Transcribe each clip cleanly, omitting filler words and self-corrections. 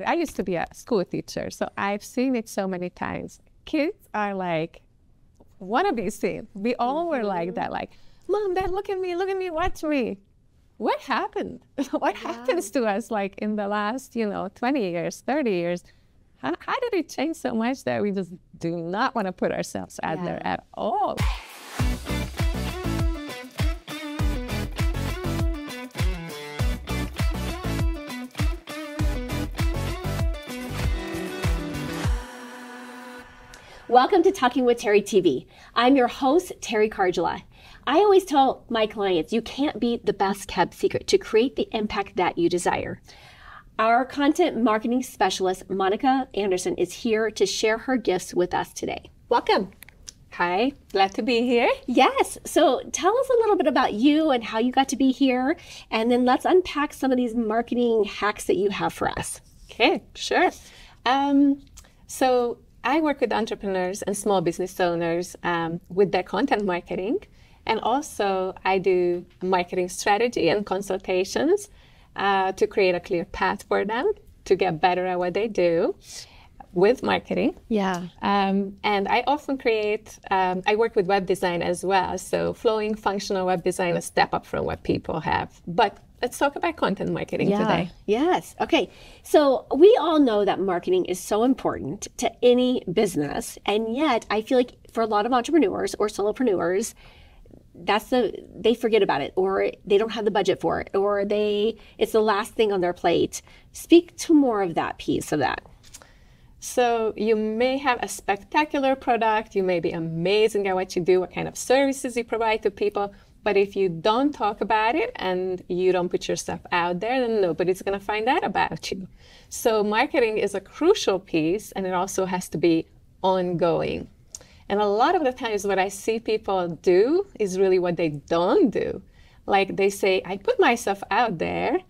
I used to be a school teacher, so I've seen it so many times. Kids are like, wanna be seen. We all were like that, like, Mom, Dad, look at me, watch me. What happened? What happens to us like in the last, 20 years, 30 years? How did it change so much that we just do not want to put ourselves out there at all? Welcome to Talking with Teri TV. I'm your host, Teri Cardula. I always tell my clients, you can't be the best kept secret to create the impact that you desire. Our content marketing specialist, Monica Anderson, is here to share her gifts with us today. Welcome. Hi, glad to be here. Yes. So tell us a little bit about you and how you got to be here. And then let's unpack some of these marketing hacks that you have for us. Okay, sure. So I work with entrepreneurs and small business owners with their content marketing. And also I do marketing strategy and consultations to create a clear path for them to get better at what they do with marketing. Yeah. And I often I work with web design as well. So flowing, functional web design, a step up from what people have. But let's talk about content marketing today. Yes. Okay. So we all know that marketing is so important to any business. And yet I feel like for a lot of entrepreneurs or solopreneurs, they forget about it, or they don't have the budget for it, or it's the last thing on their plate. Speak to more of that piece of that. So you may have a spectacular product, you may be amazing at what you do, what kind of services you provide to people, but if you don't talk about it and you don't put yourself out there, then nobody's going to find out about you. So marketing is a crucial piece, and it also has to be ongoing. And a lot of the times what I see people do is really what they don't do. Like they say, I put myself out there,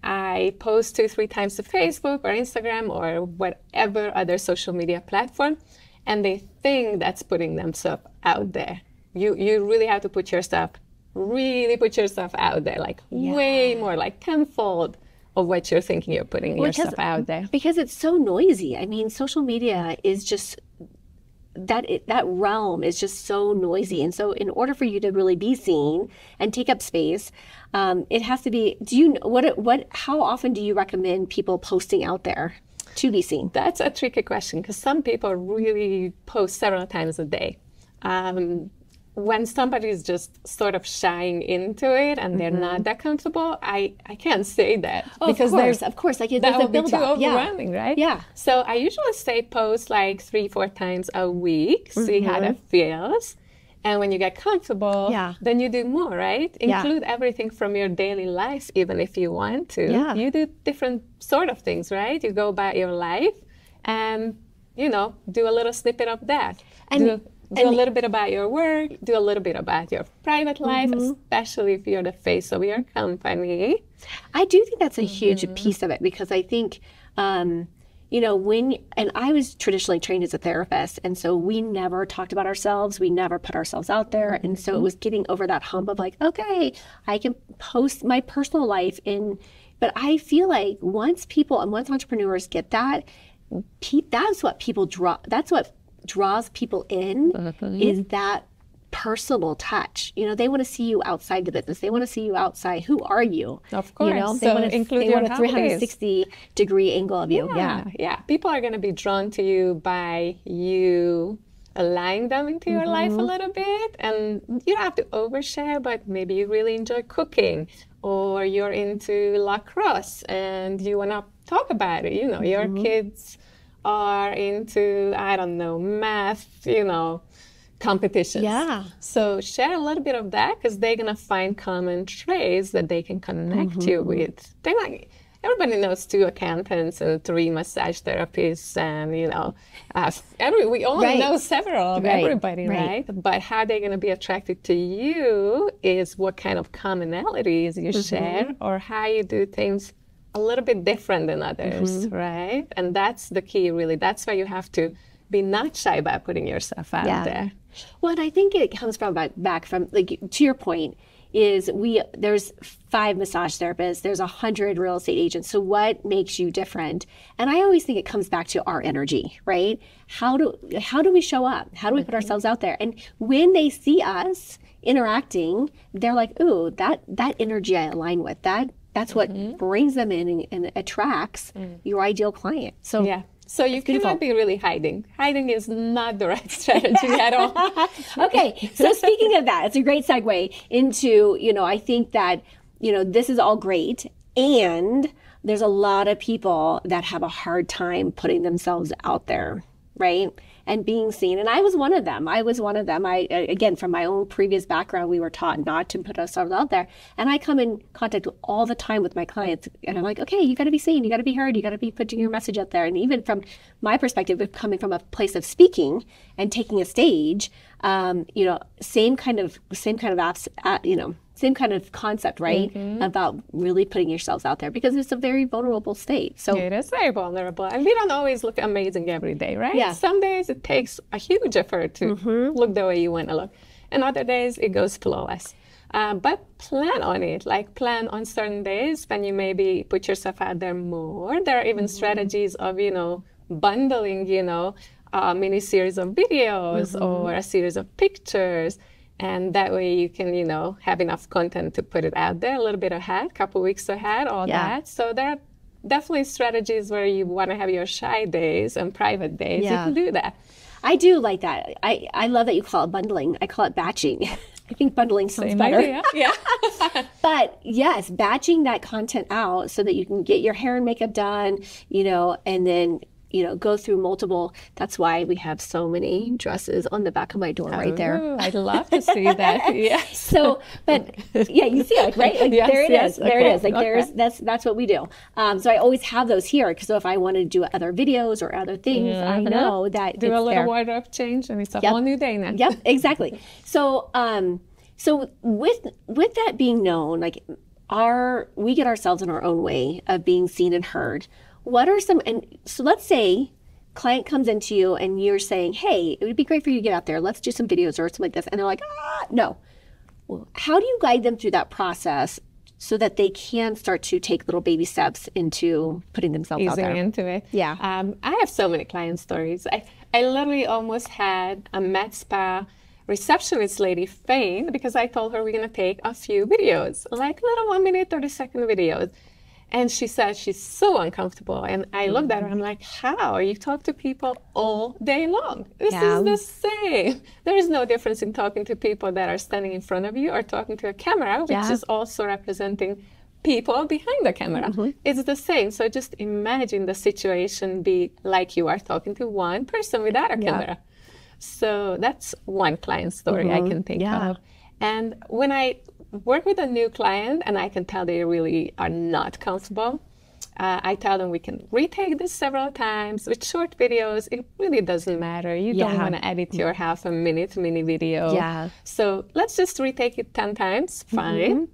I post 2-3 times to Facebook or Instagram or whatever other social media platform, and they think that's putting themselves out there. You really have to put yourself out there, like way more, like tenfold of what you're thinking you're putting yourself out there. Because it's so noisy. I mean, social media is just, that realm is just so noisy. And so in order for you to really be seen and take up space, it has to be, how often do you recommend people posting out there to be seen? That's a tricky question because some people really post several times a day. When somebody is just sort of shying into it and they're not that comfortable, I can't say that. Because of course, like that would be build too up. overwhelming, right? Yeah. So I usually say post like 3-4 times a week, see how that feels. And when you get comfortable, then you do more, right? Include everything from your daily life, even if you want to. Yeah. You do different sort of things, right? You go about your life and, do a little snippet of that. Do a little bit about your work, do a little bit about your private life, especially if you're the face of your company. I do think that's a huge piece of it because I think, and I was traditionally trained as a therapist, and so we never talked about ourselves. We never put ourselves out there. And so it was getting over that hump of like, okay, I can post my personal life but I feel like once entrepreneurs get that, that's what people draws people in is that personal touch. They want to see you outside the business. They want to see you outside. Who are you? Of course. They want a 360-degree angle of you. Yeah. People are going to be drawn to you by you allowing them into your life a little bit. And you don't have to overshare, but maybe you really enjoy cooking or you're into lacrosse and you want to talk about it. Your kids are into, math, competitions. Yeah. So share a little bit of that because they're going to find common traits that they can connect you with. Everybody knows 2 accountants and 3 massage therapists and, we all know several of everybody, right? But how they're going to be attracted to you is what kind of commonalities you share or how you do things a little bit different than others, right? And that's the key, really. That's why you have to be not shy about putting yourself out there. Well, and I think it comes from back from, like, to your point, is there's 5 massage therapists, there's 100 real estate agents. So what makes you different? And I always think it comes back to our energy, right? How do we show up? How do we put ourselves out there? And when they see us interacting, they're like, ooh, that energy I align with. That's what brings them in and attracts your ideal client. So yeah. So you cannot be really hiding. Hiding is not the right strategy at all. Okay. So speaking of that, it's a great segue into, I think that, this is all great. And there's a lot of people that have a hard time putting themselves out there, right? And being seen. And I was one of them. Again, from my own previous background, we were taught not to put ourselves out there. And I come in contact all the time with my clients. And I'm like, okay, you got to be seen. You got to be heard. You got to be putting your message out there. And even from my perspective, of coming from a place of speaking and taking a stage, same kind of concept, right? About really putting yourselves out there, because it's a very vulnerable state. So it is very vulnerable. And we don't always look amazing every day, right? Yeah. Some days it takes a huge effort to look the way you want to look. And other days it goes flawless. But plan on it. Like, plan on certain days when you maybe put yourself out there more. There are even strategies of, bundling, a mini series of videos or a series of pictures. And that way you can, have enough content to put it out there a little bit ahead, a couple weeks ahead, all that. So there are definitely strategies where you want to have your shy days and private days. You can do that. I do like that. I love that you call it bundling. I call it batching. I think bundling sounds better. Idea. Yeah. But yes, batching that content out so that you can get your hair and makeup done, and then go through multiple. That's why we have so many dresses on the back of my door right there. I'd love to see that. Yes. So, but yeah, you see it, right? Like, yes, there it is. There it is. Like, okay. that's what we do. So I always have those here, because so if I want to do other videos or other things, I know that do it's a little there. wardrobe change, and it's a whole new day now. Yep, exactly. So, so with that being known, like, we get ourselves in our own way of being seen and heard. What are some, and so let's say client comes into you and you're saying, hey, it would be great for you to get out there. Let's do some videos or something like this. And they're like, no. Well, how do you guide them through that process so that they can start to take little baby steps into putting themselves out there? Into it. Yeah. I have so many client stories. I literally almost had a med spa receptionist lady faint because I told her we're going to take a few videos, like little 1 minute, 30-second videos. And she said she's so uncomfortable. And I looked at her, I'm like, how? You talk to people all day long. This is the same. There is no difference in talking to people that are standing in front of you or talking to a camera, which is also representing people behind the camera. It's the same. So just imagine the situation be like you are talking to one person without a camera. So that's one client story I can think of. And when I work with a new client and I can tell they really are not comfortable, I tell them we can retake this several times with short videos. It really doesn't matter. You don't want to edit your half-a-minute mini video. So let's just retake it 10 times. Fine.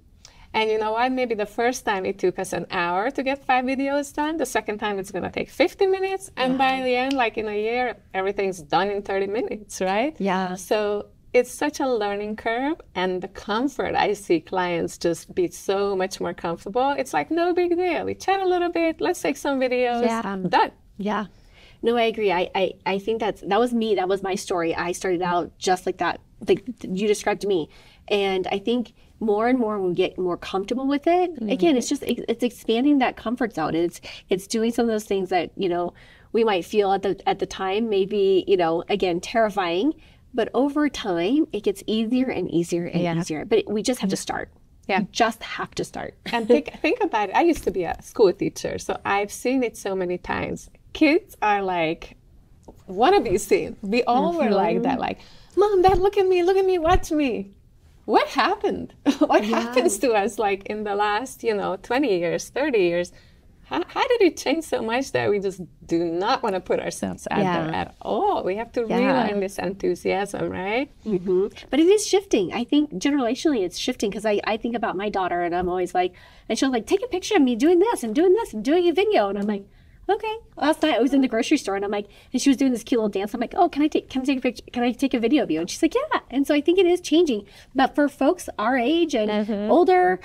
And you know what? Maybe the first time it took us an hour to get 5 videos done. The second time it's going to take 50 minutes. And by the end, like in a year, everything's done in 30 minutes, right? Yeah. So it's such a learning curve, and the comfort, I see clients just be so much more comfortable. It's like, no big deal. We chat a little bit. Let's take some videos. Done. Yeah. No, I agree. I think that was me. That was my story. I started out just like that, like you described me. And I think more and more when we get more comfortable with it, again, it's expanding that comfort zone. And it's doing some of those things that, we might feel at the time, maybe, again, terrifying. But over time, it gets easier and easier and easier. But we just have to start. Yeah, we just have to start. And think about it. I used to be a school teacher, so I've seen it so many times. Kids are like, want to be seen. We all were like that, like, Mom, Dad, look at me, watch me. What happened? What happens to us, like, in the last, 20 years, 30 years? How did it change so much that we just do not want to put ourselves out there at all? We have to relearn this enthusiasm, right? But it is shifting. I think generationally it's shifting, because I think about my daughter and I'm always like, and she'll like, take a picture of me doing this and doing this and doing a video. And I'm like, okay. Last night I was in the grocery store and I'm like, and she was doing this cute little dance. I'm like, oh, can I take a picture? Can I take a video of you? And she's like, yeah. And so I think it is changing. But for folks our age and older,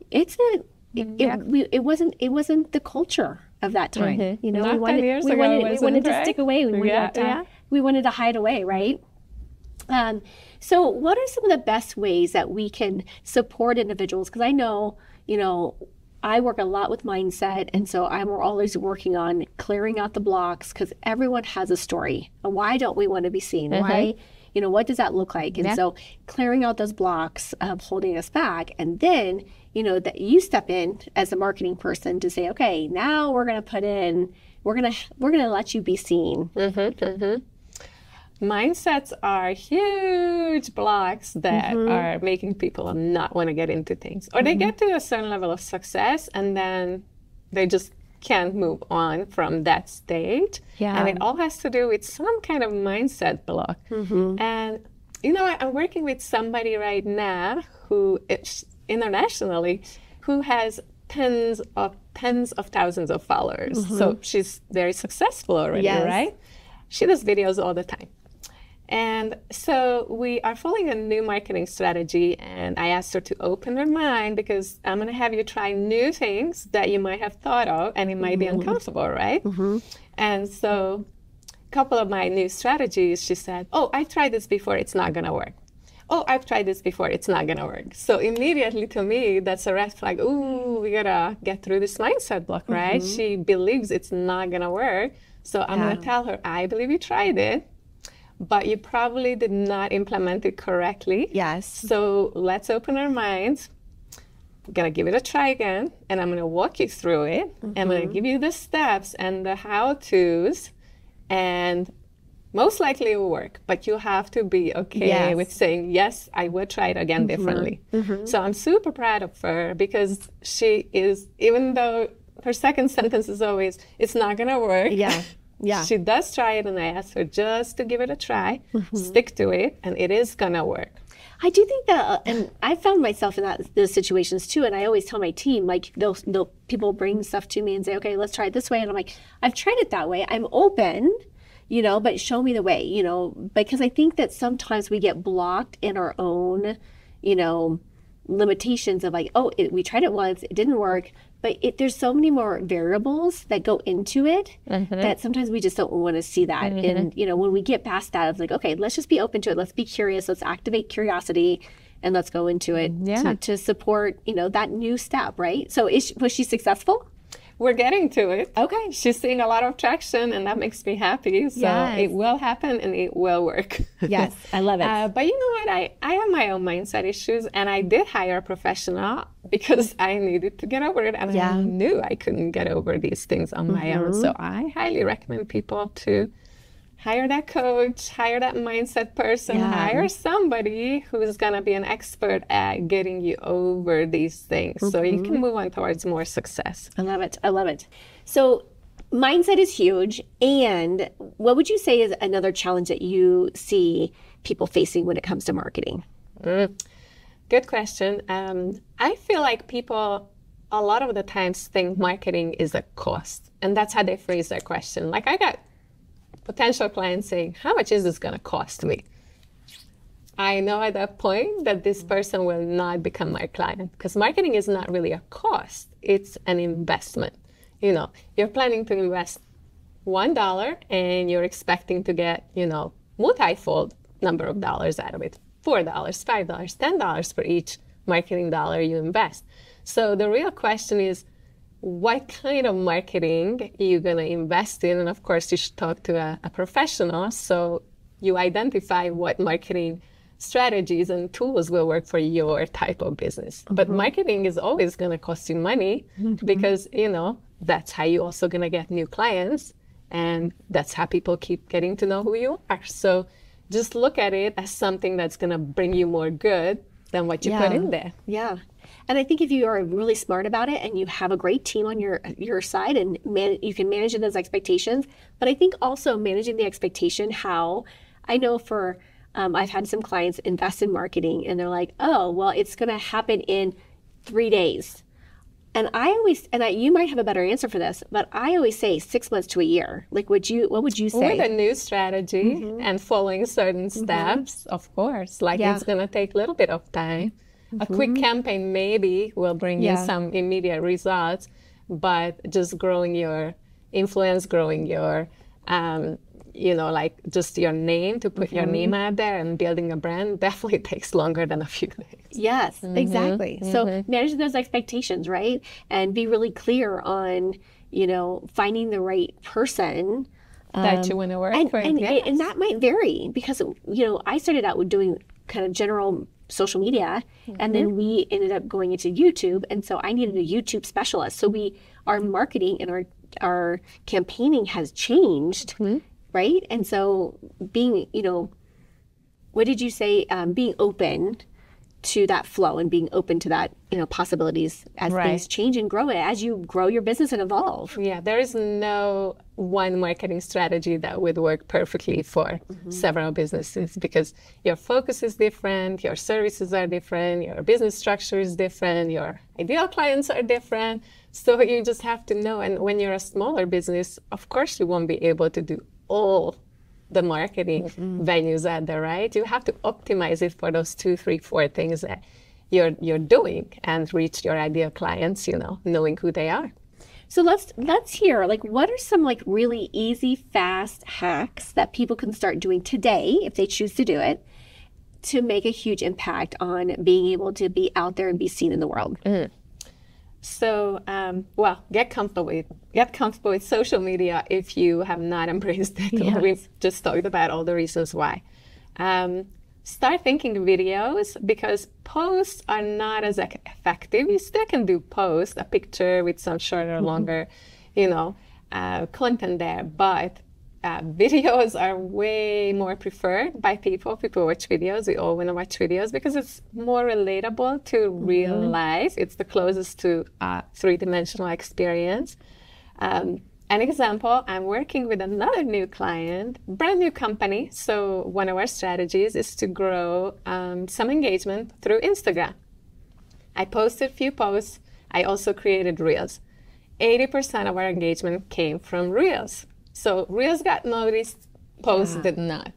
it wasn't the culture of that time. You know, Not we wanted, 10 years we ago, wanted, it we wasn't, wanted to right? stick away. We wanted to hide away, right? So what are some of the best ways that we can support individuals? Because I know, you know, I work a lot with mindset, and so I'm always working on clearing out the blocks because everyone has a story. And why don't we want to be seen? Why, you know, what does that look like? And so clearing out those blocks of holding us back, and then, you know, that you step in as a marketing person to say, okay, now we're going to put in, we're going to let you be seen. Mindsets are huge blocks that are making people not want to get into things. Or they get to a certain level of success and then they just can't move on from that stage. And it all has to do with some kind of mindset block. And, you know, I'm working with somebody right now who is internationally, who has tens of thousands of followers. So she's very successful already, right? She does videos all the time. And so we are following a new marketing strategy, and I asked her to open her mind because I'm going to have you try new things that you might have thought of, and it might be uncomfortable, right? And so a couple of my new strategies, she said, oh, I tried this before, it's not going to work. Oh, I've tried this before, it's not going to work. So immediately to me, that's a red flag. Ooh, we got to get through this mindset block, right? She believes it's not going to work. So I'm going to tell her, I believe you tried it, but you probably did not implement it correctly. So let's open our minds. I'm going to give it a try again, and I'm going to walk you through it. I'm going to give you the steps and the how-tos, and most likely it will work, but you have to be okay with saying, yes, I would try it again differently. So I'm super proud of her because she is, even though her second sentence is always, it's not going to work. She does try it, and I asked her just to give it a try, stick to it, and it is going to work. I do think that, and I found myself in those situations too. And I always tell my team, like, people bring stuff to me and say, okay, let's try it this way. And I'm like, I've tried it that way. I'm open, you know, but show me the way, you know, because I think that sometimes we get blocked in our own, you know, limitations of like, oh, we tried it once, it didn't work. But there's so many more variables that go into it that sometimes we just don't want to see that. And, you know, when we get past that, it's like, okay, let's just be open to it. Let's be curious. Let's activate curiosity and let's go into it to support, you know, that new step, right? So was she successful? We're getting to it. Okay. She's seeing a lot of traction, and that makes me happy. So it will happen, and it will work. Yes, I love it. But you know what? I have my own mindset issues, and I did hire a professional because I needed to get over it. And I knew I couldn't get over these things on my own. So I highly recommend people to hire that coach, hire that mindset person, hire somebody who's going to be an expert at getting you over these things so you can move on towards more success. I love it. I love it. So mindset is huge. And what would you say is another challenge that you see people facing when it comes to marketing? Good question. I feel like people a lot of the times think marketing is a cost. And that's how they phrase their question. Like, I got potential clients saying, how much is this going to cost me? I know at that point that this person will not become my client because marketing is not really a cost. It's an investment. You know, you're planning to invest $1 and you're expecting to get, you know, multi-fold number of dollars out of it. $4, $5, $10 for each marketing dollar you invest. So the real question is, what kind of marketing are you going to invest in? And of course, you should talk to a professional so you identify what marketing strategies and tools will work for your type of business. But marketing is always going to cost you money because, you know, that's how you're also going to get new clients. And that's how people keep getting to know who you are. So just look at it as something that's going to bring you more good than what you put in there. Yeah. And I think if you are really smart about it and you have a great team on your side and you can manage those expectations, but I think also managing the expectation, how I know for, I've had some clients invest in marketing and they're like, oh, well, it's going to happen in 3 days. And you might have a better answer for this, but I always say 6 months to a year. Like, what would you say? With a new strategy and following certain steps, of course, like it's going to take a little bit of time. A quick campaign maybe will bring you some immediate results, but just growing your influence, growing your, like just your name, to put your name out there and building a brand definitely takes longer than a few days. Yes, exactly. So manage those expectations, right? And be really clear on, finding the right person that you want to work with. And that might vary because, I started out with doing kind of general social media, and then we ended up going into YouTube. And so I needed a YouTube specialist. So our marketing and our campaigning has changed, right? And so being, what did you say? Being open to that flow and being open to that, possibilities as things change and grow as you grow your business and evolve. Yeah, there is no one marketing strategy that would work perfectly for several businesses because your focus is different, your services are different, your business structure is different, your ideal clients are different. So you just have to know. And when you're a smaller business, of course, you won't be able to do all the marketing venues out there, right? You have to optimize it for those 2, 3, 4 things that you're doing and reach your ideal clients, knowing who they are. So let's hear, what are some really easy, fast hacks that people can start doing today, if they choose to do it, to make a huge impact on being able to be out there and be seen in the world? So, get comfortable with social media if you have not embraced it. Yes. We've just talked about all the reasons why. Start thinking videos because posts are not as effective. You still can do posts, a picture with some short or longer, content there, but videos are way more preferred by people. People watch videos. We all want to watch videos because it's more relatable to real life. It's the closest to a three-dimensional experience. An example, I'm working with another new client, brand new company. So one of our strategies is to grow some engagement through Instagram. I posted a few posts. I also created Reels. 80% of our engagement came from Reels. So Reels got noticed, posts did not.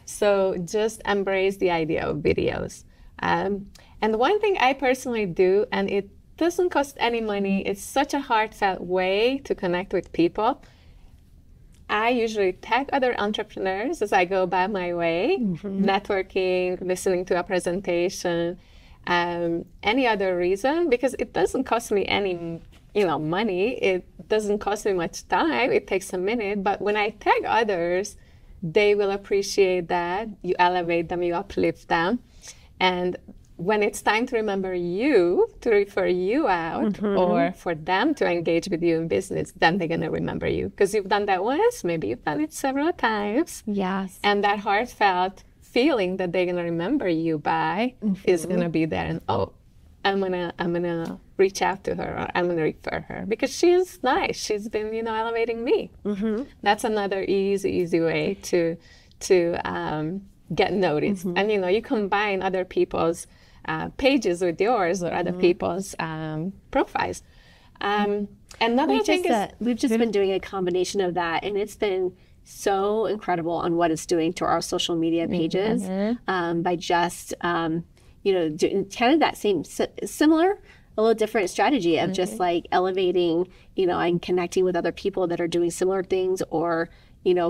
So just embrace the idea of videos. And one thing I personally do, and it doesn't cost any money, it's such a heartfelt way to connect with people. I usually tag other entrepreneurs as I go by my way, networking, listening to a presentation, any other reason, because it doesn't cost me any money. It doesn't cost me much time. It takes a minute. But when I tag others, they will appreciate that. You elevate them, you uplift them. And when it's time to remember you, to refer you out, or for them to engage with you in business, then they're going to remember you. Because you've done that once, maybe you've done it several times. Yes. And that heartfelt feeling that they're going to remember you by is going to be there. And, I'm gonna reach out to her, or I'm gonna refer her because she's nice. She's been, elevating me. That's another easy way to get noticed. And you combine other people's pages with yours or other people's profiles. Another thing is we've just been doing a combination of that, and it's been so incredible on what it's doing to our social media pages by just doing kind of that same similar, a little different strategy of just elevating, and connecting with other people that are doing similar things or,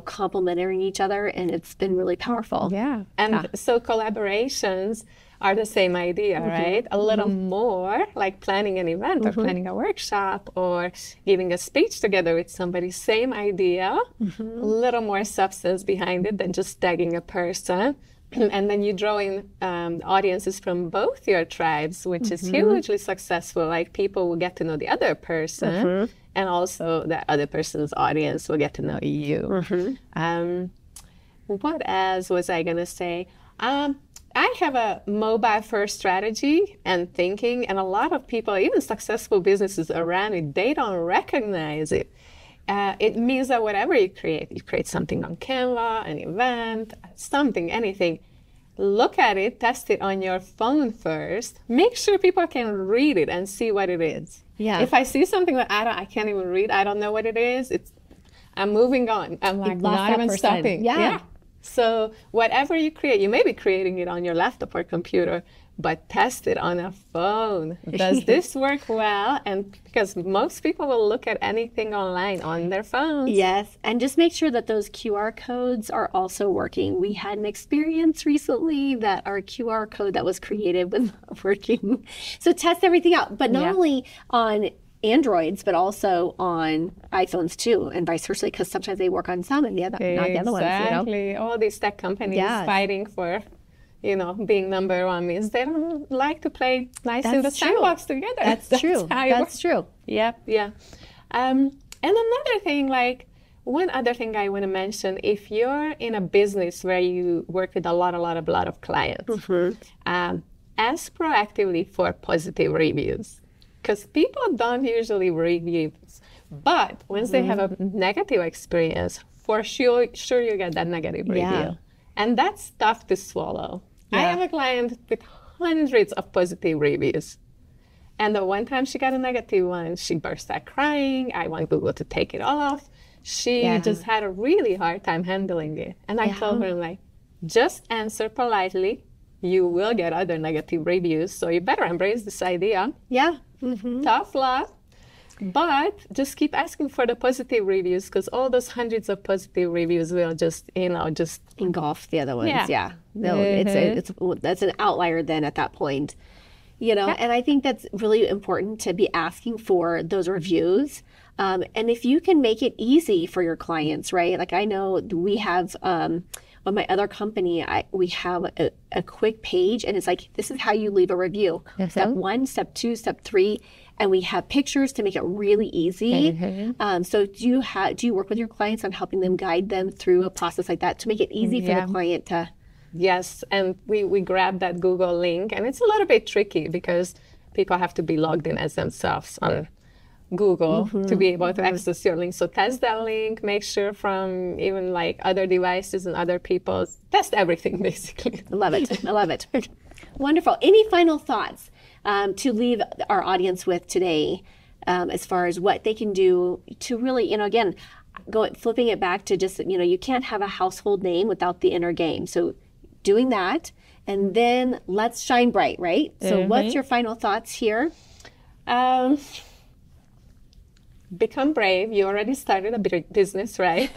complementing each other. And it's been really powerful. Yeah. And so collaborations are the same idea, right? A little more like planning an event or planning a workshop or giving a speech together with somebody, same idea, a little more substance behind it than just tagging a person. And then you draw in audiences from both your tribes, which is hugely successful. Like people will get to know the other person, and also the other person's audience will get to know you. What else was I going to say? I have a mobile-first strategy and thinking, and a lot of people, even successful businesses around it, they don't recognize it. It means that whatever you create something on Canva, an event, something, anything, look at it, test it on your phone first. Make sure people can read it and see what it is. Yeah. If I see something that I can't even read, I don't know what it is, I'm moving on. I'm like not even stopping. Yeah. So whatever you create, you may be creating it on your laptop or computer, but test it on a phone. Does this work well? And because most people will look at anything online on their phones. Yes, and just make sure that those QR codes are also working. We had an experience recently that our QR code that was created was not working. So test everything out, but not only on Androids, but also on iPhones too, and vice versa, because sometimes they work on some and not the other ones. Exactly. All these tech companies fighting for, being number one means they don't like to play nice in the sandbox together. That's true. That's true. Yep. Yeah. And another thing, one other thing I want to mention, if you're in a business where you work with a lot of clients, ask proactively for positive reviews. Because people don't usually review, but once they have a negative experience, for sure you get that negative review. And that's tough to swallow. I have a client with hundreds of positive reviews. And the one time she got a negative one, she burst out crying. I want Google to take it off. She just had a really hard time handling it. And I told her, just answer politely. You will get other negative reviews, so you better embrace this idea. Yeah. Tough love, but just keep asking for the positive reviews, because all those hundreds of positive reviews will just engulf the other ones. Yeah. That's an outlier then at that point, and I think that's really important to be asking for those reviews. And if you can make it easy for your clients, right? Like I know we have, on my other company, we have a quick page, and it's like, this is how you leave a review. Step 1, step 2, step 3, and we have pictures to make it really easy. So do you work with your clients on helping them, guide them through a process like that to make it easy for the client to? Yes, and we grab that Google link, and it's a little bit tricky because people have to be logged in as themselves on Google to be able to access your link. So test that link, make sure from even other devices and other people's, test everything basically. I love it. Wonderful. Any final thoughts to leave our audience with today as far as what they can do to really, again, flipping it back to just, you can't have a household name without the inner game. So doing that, and then let's shine bright, right? So what's your final thoughts here? Become brave. You already started a business, right?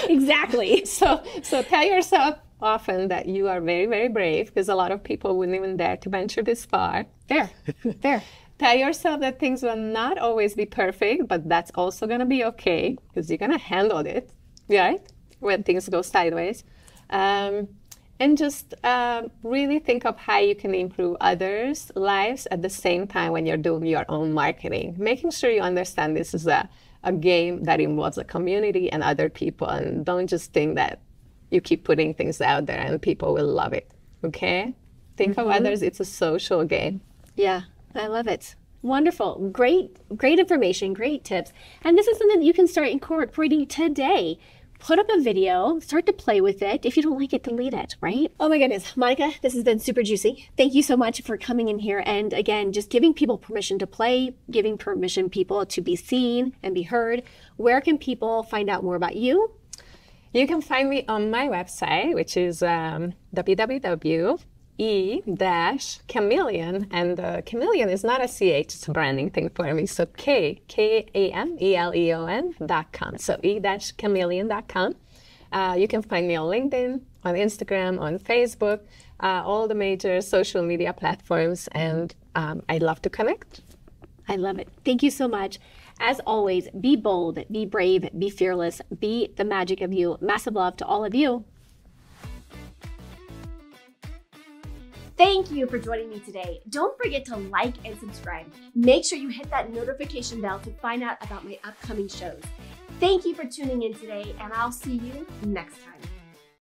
Exactly. So tell yourself often that you are very, very brave, because a lot of people wouldn't even dare to venture this far. Fair. Tell yourself that things will not always be perfect, but that's also going to be okay, because you're going to handle it, right? When things go sideways. And just really think of how you can improve others' lives at the same time when you're doing your own marketing. Making sure you understand this is a game that involves a community and other people, and don't just think that you keep putting things out there and people will love it, okay? Think of others. It's a social game. Yeah, I love it. Wonderful. Great information, great tips. And this is something that you can start incorporating today. Put up a video, start to play with it. If you don't like it, delete it, right? Oh my goodness, Monica, this has been super juicy. Thank you so much for coming in here. And again, just giving people permission to play, giving permission people to be seen and be heard. Where can people find out more about you? You can find me on my website, which is www.e-chameleon, and chameleon is not a CH, it's a branding thing for me, so KAMELEON.com, so e-chameleon.com. You can find me on LinkedIn, on Instagram, on Facebook, all the major social media platforms, and I'd love to connect. I love it. Thank you so much. As always, be bold, be brave, be fearless, be the magic of you. Massive love to all of you. Thank you for joining me today. Don't forget to like and subscribe. Make sure you hit that notification bell to find out about my upcoming shows. Thank you for tuning in today, and I'll see you next time.